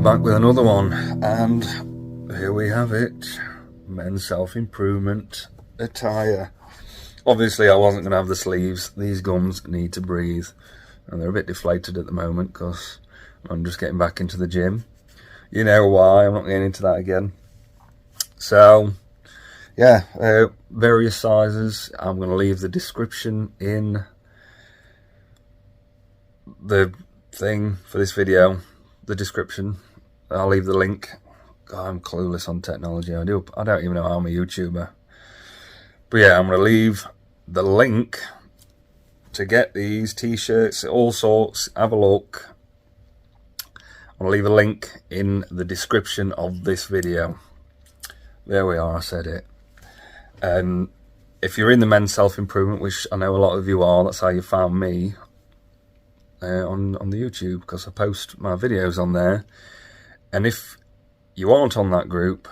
back with another one, and here we have it. Men's self-improvement attire. Obviously I wasn't going to have the sleeves. These gums need to breathe, and they're a bit deflated at the moment because I'm just getting back into the gym. You know why, I'm not getting into that again. So yeah, various sizes. I'm going to leave the description in the thing for this video, the description. I'll leave the link. God, I'm clueless on technology. I don't even know how I'm a YouTuber. But yeah, I'm going to leave the link to get these t-shirts, all sorts. Have a look. I'm going to leave a link in the description of this video. There we are, I said it. And if you're in the men's self-improvement, which I know a lot of you are, that's how you found me on the YouTube, because I post my videos on there. And if you aren't on that group,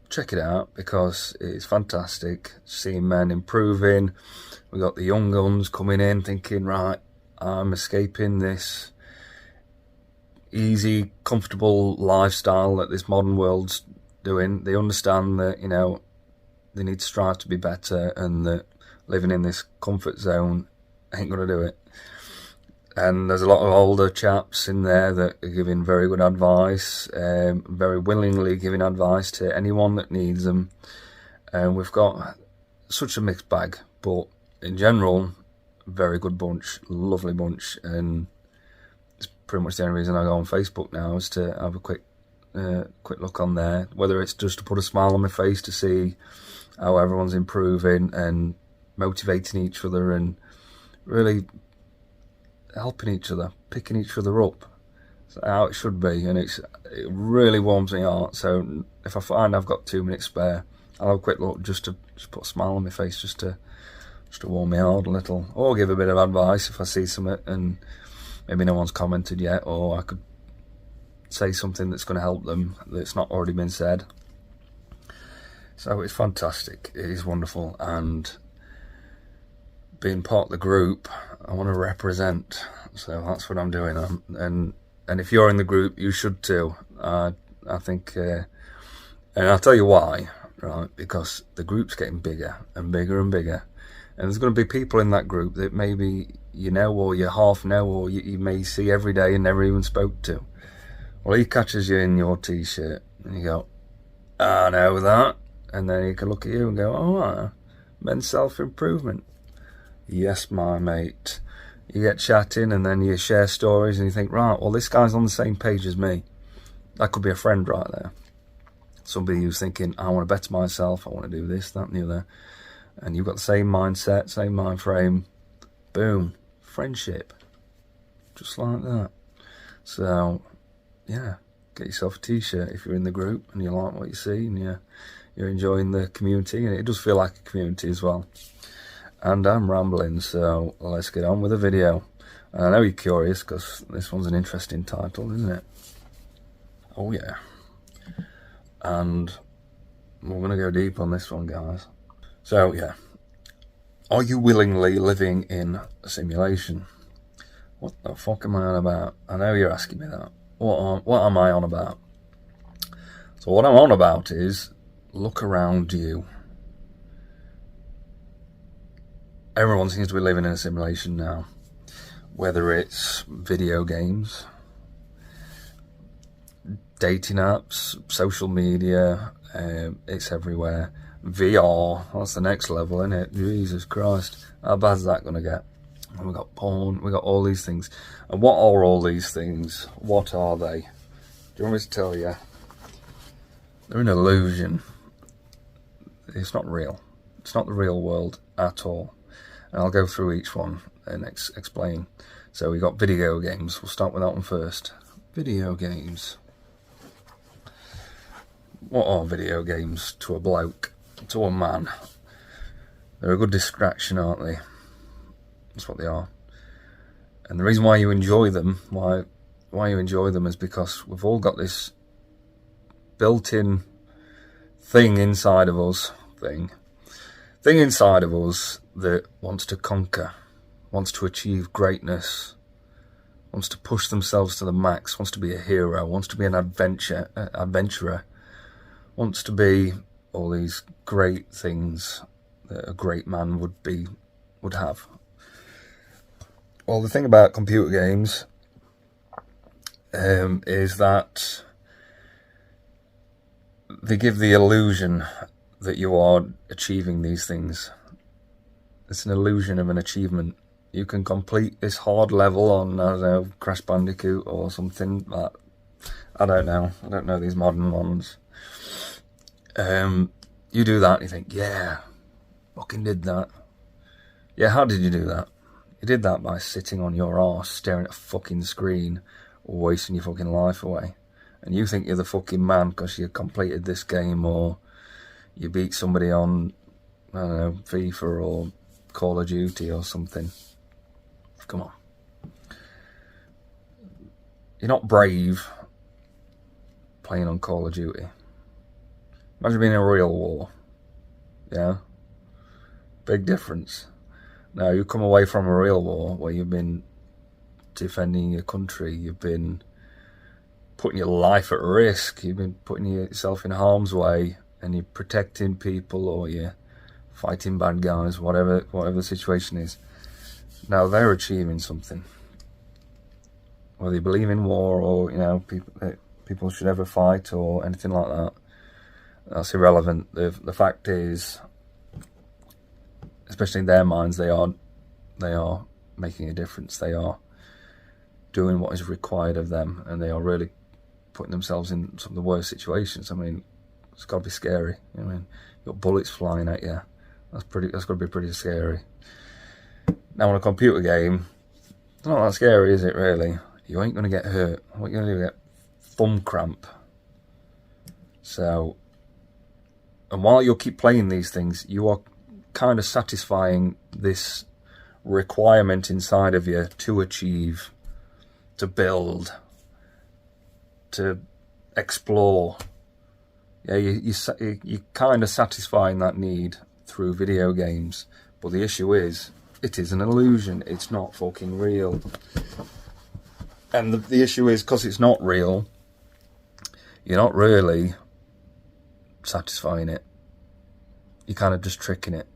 check it out, because it's fantastic seeing men improving. We've got the young guns coming in thinking, right, I'm escaping this easy, comfortable lifestyle that this modern world's doing. They understand that, you know, they need to strive to be better, and that living in this comfort zone ain't gonna do it. And there's a lot of older chaps in there that are giving very good advice, very willingly giving advice to anyone that needs them. And we've got such a mixed bag, but in general, very good bunch, lovely bunch. And it's pretty much the only reason I go on Facebook now, is to have a quick look on there, whether it's just to put a smile on my face to see how everyone's improving and motivating each other and really helping each other, picking each other up. That's how it should be, and it really warms my heart. So if I find I've got 2 minutes spare, I'll have a quick look just to put a smile on my face, just to warm my heart a little, or give a bit of advice if I see something and maybe no one's commented yet, or I could say something that's going to help them that's not already been said. So it's fantastic, it is wonderful, and being part of the group, I want to represent, so that's what I'm doing. And if you're in the group, you should too. I think, and I'll tell you why, right? Because the group's getting bigger and bigger and bigger, and there's going to be people in that group that maybe you know, or you half know, or you may see every day and never even spoke to. Well, he catches you in your t-shirt, and you go, I know that, and then he can look at you and go, oh, men's self-improvement. Yes, my mate. You get chatting, and then you share stories, and you think, right, well, this guy's on the same page as me. That could be a friend right there. Somebody who's thinking, I want to better myself, I want to do this, that, and the other. And you've got the same mindset, same mind frame. Boom. Friendship. Just like that. So, yeah, get yourself a t-shirt if you're in the group and you like what you see, and you're enjoying the community, and it does feel like a community as well. And I'm rambling, so let's get on with the video. And I know you're curious, because this one's an interesting title, isn't it? Oh yeah. And we're going to go deep on this one, guys. So yeah, are you willingly living in a simulation? What the fuck am I on about? I know you're asking me that. What am I on about? So what I'm on about is, look around you. Everyone seems to be living in a simulation now, whether it's video games, dating apps, social media, it's everywhere. VR, that's the next level, isn't it? Jesus Christ, how bad is that going to get? And we've got porn, we've got all these things. And what are all these things? What are they? Do you want me to tell you? They're an illusion. It's not real. It's not the real world at all. And I'll go through each one and explain. So we got video games. We'll start with that one first. Video games. What are video games to a bloke, to a man? They're a good distraction, aren't they? That's what they are. And the reason why you enjoy them, why you enjoy them, is because we've all got this built-in thing inside of us, thing inside of us that wants to conquer, wants to achieve greatness, wants to push themselves to the max, wants to be a hero, wants to be an adventurer, wants to be all these great things that a great man would have. Well, the thing about computer games is that they give the illusion that you are achieving these things. It's an illusion of an achievement. You can complete this hard level on, I don't know, Crash Bandicoot or something. That I don't know. I don't know these modern ones. You do that and you think, yeah, fucking did that. Yeah, how did you do that? You did that by sitting on your arse, staring at a fucking screen, or wasting your fucking life away. And you think you're the fucking man because you completed this game, or you beat somebody on, I don't know, FIFA or Call of Duty or something. Come on. You're not brave playing on Call of Duty. Imagine being in a real war. Yeah? Big difference. Now, you come away from a real war where you've been defending your country, you've been putting your life at risk, you've been putting yourself in harm's way, and you're protecting people, or you're fighting bad guys, whatever the situation is. Now they're achieving something. Whether you believe in war, or people should ever fight or anything like that, that's irrelevant. The fact is, especially in their minds, they are making a difference. They are doing what is required of them, and they are really putting themselves in some of the worst situations. I mean, it's got to be scary. I mean, you've got bullets flying at you. That's got to be pretty scary. Now, on a computer game, it's not that scary, is it, really? You ain't going to get hurt. What you're going to do is get thumb cramp. So, and while you'll keep playing these things, you are kind of satisfying this requirement inside of you to achieve, to build, to explore. Yeah, you're kind of satisfying that need through video games. But the issue is, it is an illusion. It's not fucking real. And the issue is, because it's not real, you're not really satisfying it. You're kind of just tricking it.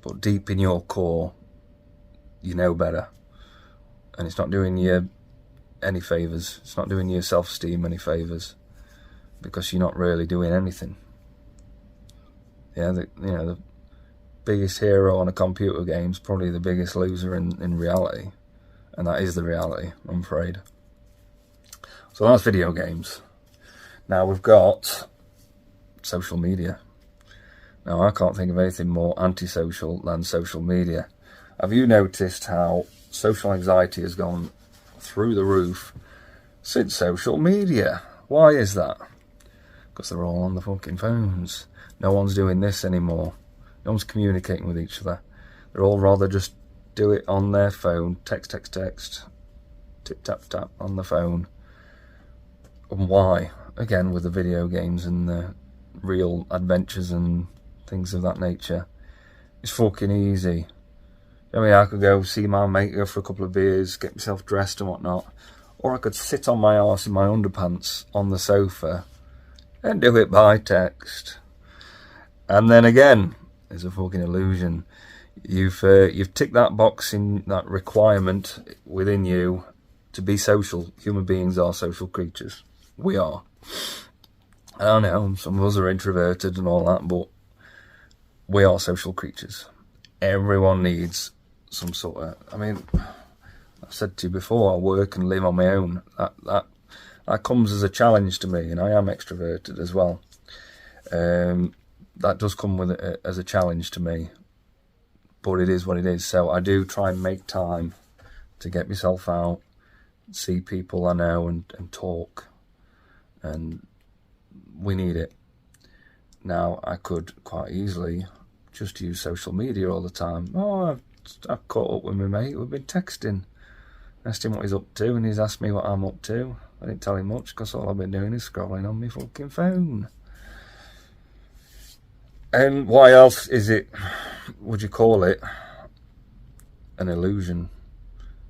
But deep in your core, you know better. And it's not doing you any favours. It's not doing your self-esteem any favours. Because you're not really doing anything. Yeah, the biggest hero on a computer game is probably the biggest loser in reality. And that is the reality, I'm afraid. So that's video games. Now we've got social media. Now I can't think of anything more antisocial than social media. Have you noticed how social anxiety has gone through the roof since social media? Why is that? Because they're all on the fucking phones. No one's doing this anymore. No one's communicating with each other. They're all rather just do it on their phone. Text, tip, tap, tap on the phone. And why? Again, with the video games and the real adventures and things of that nature. It's fucking easy. I mean, I could go see my mate, go for a couple of beers, get myself dressed and whatnot. Or I could sit on my arse in my underpants on the sofa and do it by text. And then again, it's a fucking illusion. You've ticked that box in that requirement within you to be social. Human beings are social creatures. We are. I don't know, some of us are introverted and all that, but we are social creatures. Everyone needs some sort of... I mean, I've said to you before, I work and live on my own. That comes as a challenge to me, and I am extroverted as well. That does come with it as a challenge to me, but it is what it is. So I do try and make time to get myself out, see people I know and talk, and we need it. Now, I could quite easily just use social media all the time. Oh, I've caught up with my mate, we've been texting. Asked him what he's up to, and he's asked me what I'm up to. I didn't tell him much, because all I've been doing is scrolling on my fucking phone. And why else is it, would you call it, an illusion?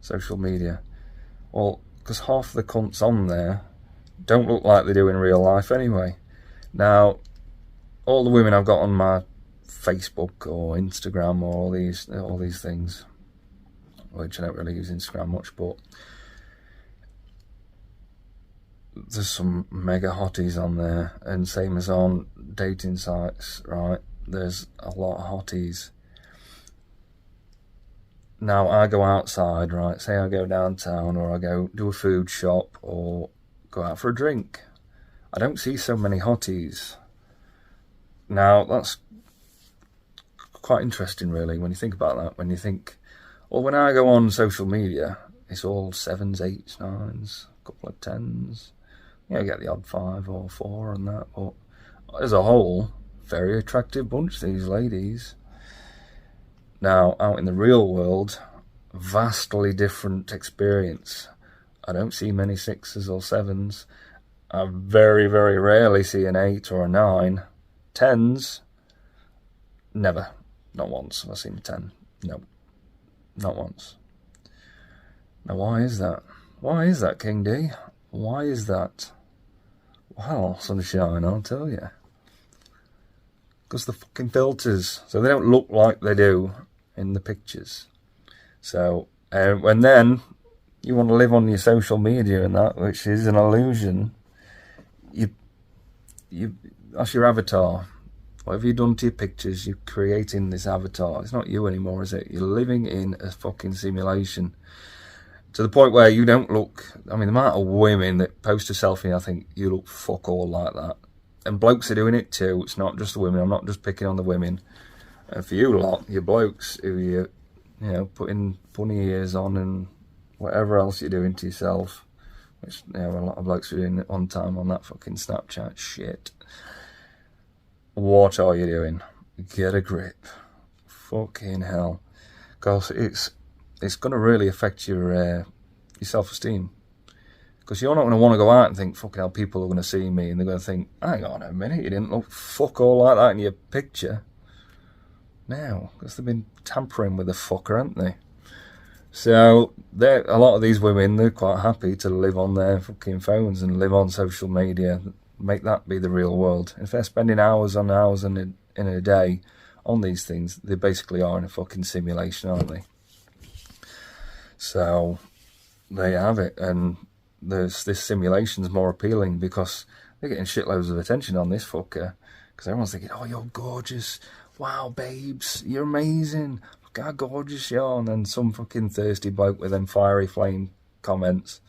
Social media. Well, because half the cunts on there don't look like they do in real life anyway. Now, all the women I've got on my Facebook or Instagram or all these things, which I don't really use Instagram much, but there's some mega hotties on there, and same as on dating sites, right? There's a lot of hotties. Now, I go outside, right? Say I go downtown, or I go do a food shop, or go out for a drink. I don't see so many hotties. Now, that's quite interesting, really, when you think about that. When you think, well, when I go on social media, it's all 7s, 8s, 9s, a couple of 10s. You get the odd 5 or 4 and that, but as a whole, very attractive bunch, these ladies. Now, out in the real world, vastly different experience. I don't see many 6s or 7s. I very, very rarely see an 8 or a 9. 10s, never. Not once have I seen a 10. No, not once. Now, why is that? Why is that, King D? Why is that? Well, sunshine, I'll tell you. Because the fucking filters. So they don't look like they do in the pictures. So, when then you want to live on your social media and that, which is an illusion, that's your avatar. Whatever you've done to your pictures, you're creating this avatar. It's not you anymore, is it? You're living in a fucking simulation. To the point where you don't look... I mean, the amount of women that post a selfie, I think, you look fuck all like that. And blokes are doing it too. It's not just the women. I'm not just picking on the women. And for you lot, you blokes who you know, putting bunny ears on and whatever else you're doing to yourself, which, you know, a lot of blokes are doing it on time on that fucking Snapchat shit. What are you doing? Get a grip. Fucking hell. Because it's going to really affect your self-esteem. Because you're not going to want to go out and think, fucking hell, people are going to see me, and they're going to think, hang on a minute, you didn't look fuck all like that in your picture. Now, because they've been tampering with the fucker, haven't they? So, a lot of these women, they're quite happy to live on their fucking phones and live on social media, make that be the real world. If they're spending hours on hours in a day on these things, they basically are in a fucking simulation, aren't they? So, there you have it. And this simulation's more appealing because they're getting shitloads of attention on this fucker. Because everyone's thinking, oh, you're gorgeous. Wow, babes, you're amazing. Look how gorgeous you are. And then some fucking thirsty bloke with them fiery flame comments.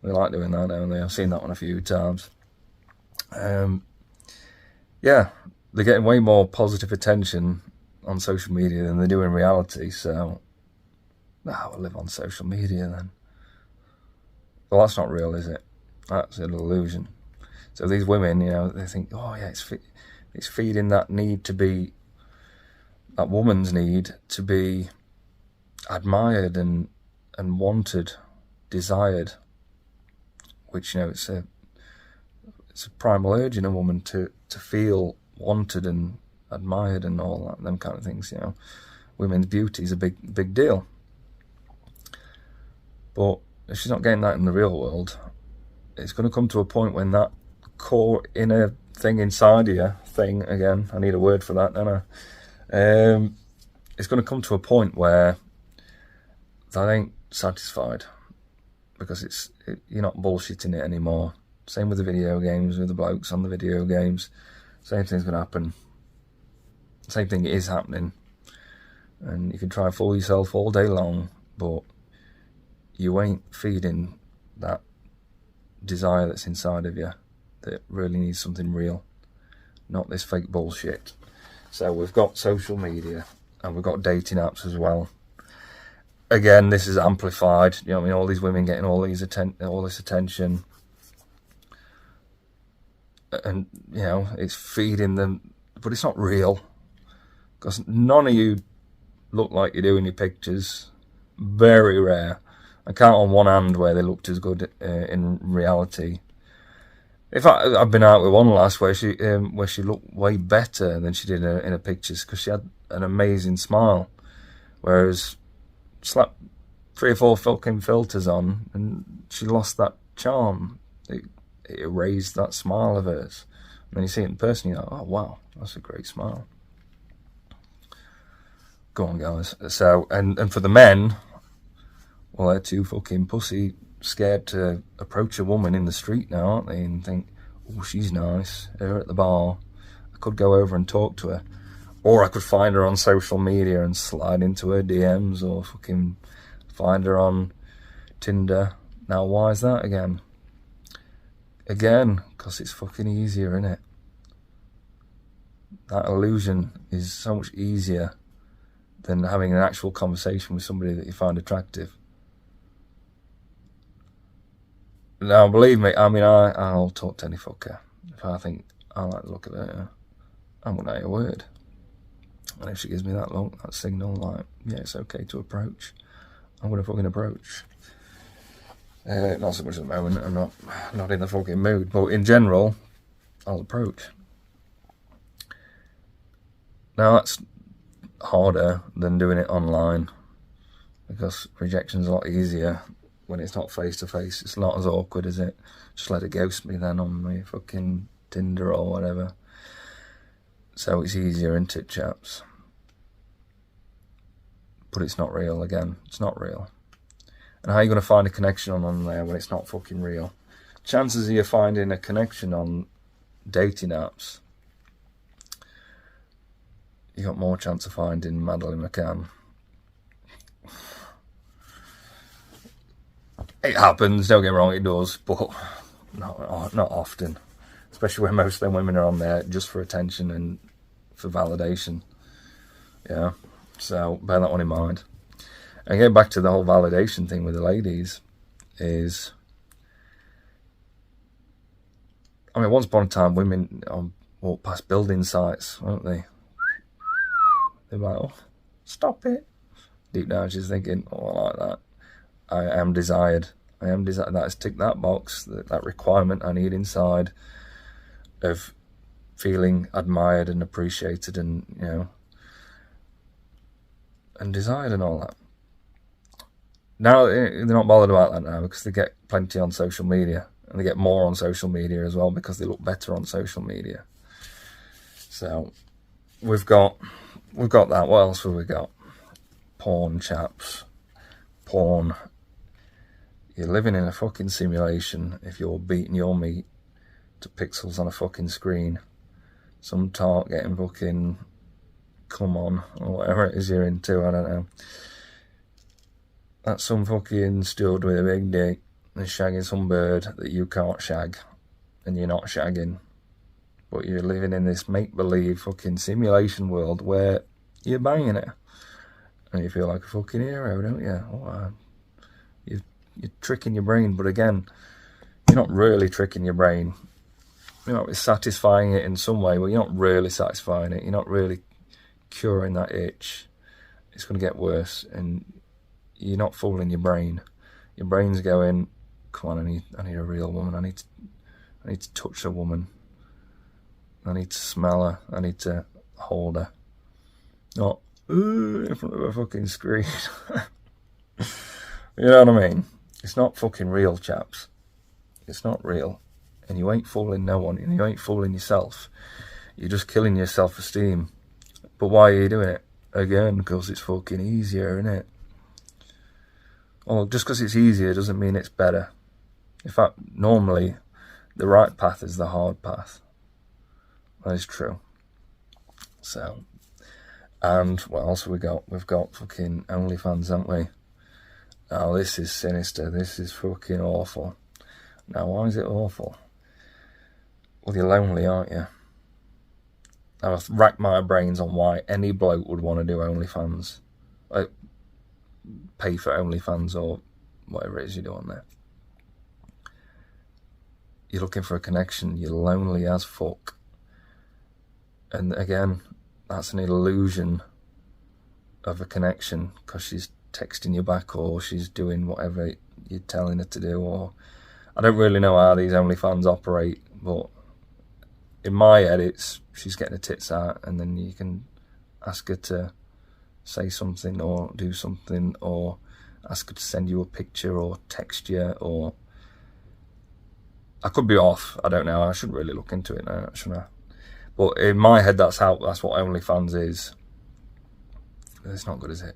They like doing that, don't they? I've seen that one a few times. Yeah, they're getting way more positive attention on social media than they do in reality. So, we'll live on social media then. Well, that's not real, is it? That's an illusion. So these women, you know, they think, oh yeah, it's feeding that need to be, that woman's need to be admired and wanted, desired, which, you know, it's a primal urge in a woman to feel wanted and admired and all that, them kind of things, you know. Women's beauty is a big deal. But if she's not getting that in the real world, it's going to come to a point when that core inner thing inside you, again, I need a word for that, don't I? It's going to come to a point where that ain't satisfied, because you're not bullshitting it anymore. Same with the video games, with the blokes on the video games. Same thing's going to happen. Same thing is happening. And you can try and fool yourself all day long, but you ain't feeding that desire that's inside of you that really needs something real, not this fake bullshit. So we've got social media and we've got dating apps as well. Again, this is amplified. You know what I mean? All these women getting all this attention, and you know, it's feeding them, but it's not real, because none of you look like you do in your pictures. Very rare. I count on one hand where they looked as good in reality. In fact, I've been out with one lass where she looked way better than she did in her pictures, because she had an amazing smile, whereas slap 3 or 4 fucking filters on, and she lost that charm. It erased that smile of hers. And then you see it in person, you're like, oh wow, that's a great smile. Go on, guys. So, and for the men, well, they're too fucking pussy scared to approach a woman in the street now, aren't they? And think, oh, she's nice. Her at the bar. I could go over and talk to her. Or I could find her on social media and slide into her DMs, or fucking find her on Tinder. Now, why is that again? Again, because it's fucking easier, innit? That illusion is so much easier than having an actual conversation with somebody that you find attractive. Now, believe me, I mean, I'll talk to any fucker. If I think I like the look of her, I'm going to say a word. And if she gives me that look, that signal, like, yeah, it's okay to approach, I'm going to fucking approach. Not so much at the moment, I'm not in the fucking mood, but in general, I'll approach. Now, that's harder than doing it online, because rejection's a lot easier when it's not face to face. It's not as awkward, is it? Just let it ghost me then on my fucking Tinder or whatever. So it's easier, isn't it, chaps? But it's not real again. It's not real. And how are you going to find a connection on there when it's not fucking real? Chances of you finding a connection on dating apps, you got more chance of finding Madeleine McCann. It happens, don't get me wrong, it does, but not often. Especially when most of them women are on there just for attention and for validation. Yeah, so bear that one in mind. And getting back to the whole validation thing with the ladies is, I mean, once upon a time, women walk past building sites, won't they? They're like, oh, stop it. Deep down, she's thinking, oh, I like that. I am desired. I am desired. That has ticked that box, that requirement I need inside of feeling admired and appreciated and, you know, and desired and all that. Now, they're not bothered about that now because they get plenty on social media, and they get more on social media as well because they look better on social media. So, we've got that. What else have we got? Porn, chaps. Porn. You're living in a fucking simulation if you're beating your meat to pixels on a fucking screen. Some talk getting fucking come on, or whatever it is you're into, I don't know. That's some fucking stud with a big dick and shagging some bird that you can't shag, and you're not shagging. But you're living in this make-believe fucking simulation world where you're banging it. And you feel like a fucking hero, don't you? Oh, you're tricking your brain, but again, you're not really tricking your brain. You know, it's satisfying it in some way, but you're not really satisfying it. You're not really curing that itch. It's going to get worse, and you're not fooling your brain. Your brain's going, come on, I need a real woman. I need to touch a woman. I need to smell her. I need to hold her. Not in front of a fucking screen. You know what I mean? It's not fucking real, chaps. It's not real. And you ain't fooling no one, and you ain't fooling yourself. You're just killing your self-esteem. But why are you doing it? Again, because it's fucking easier, innit? Well, just because it's easier doesn't mean it's better. In fact, normally, the right path is the hard path. That is true. So, and what else have we got? We've got fucking OnlyFans, haven't we? Now, this is sinister. This is fucking awful. Now, why is it awful? Well, you're lonely, aren't you? I've racked my brains on why any bloke would want to do OnlyFans. Like, pay for OnlyFans or whatever it is you do on there. You're looking for a connection. You're lonely as fuck. And again, that's an illusion of a connection because she's texting you back or she's doing whatever you're telling her to do. Or I don't really know how these OnlyFans operate, but in my head it's she's getting her tits out and then you can ask her to say something or do something or ask her to send you a picture or text you, or I could be off, I don't know, I should really look into it now, shouldn't I? But in my head, that's what OnlyFans is. It's not good, is it?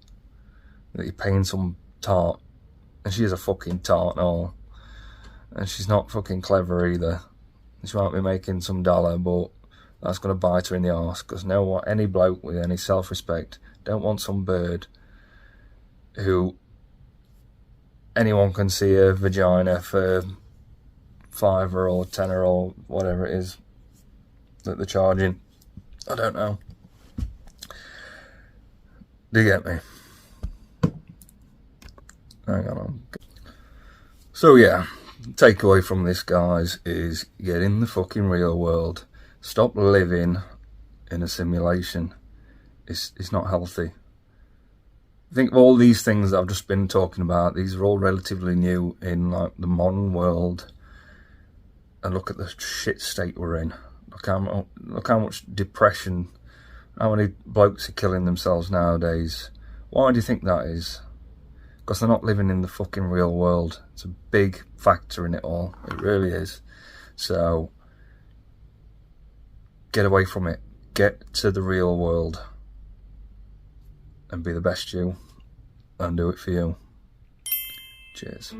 That you're paying some tart, and she is a fucking tart and all, and she's not fucking clever either. She might be making some dollar, but that's going to bite her in the arse, because any bloke with any self-respect don't want some bird who anyone can see a vagina for $5 or $10 or whatever it is that they're charging. I don't know. Do you get me? Hang on. So yeah, takeaway from this, guys, is get in the fucking real world. Stop living in a simulation. It's not healthy. I think all these things that I've just been talking about, these are all relatively new in like the modern world. And look at the shit state we're in. Look how much depression, how many blokes are killing themselves nowadays. Why do you think that is? Because they're not living in the fucking real world. It's a big factor in it all. It really is. So, get away from it. Get to the real world. And be the best you. And do it for you. Cheers.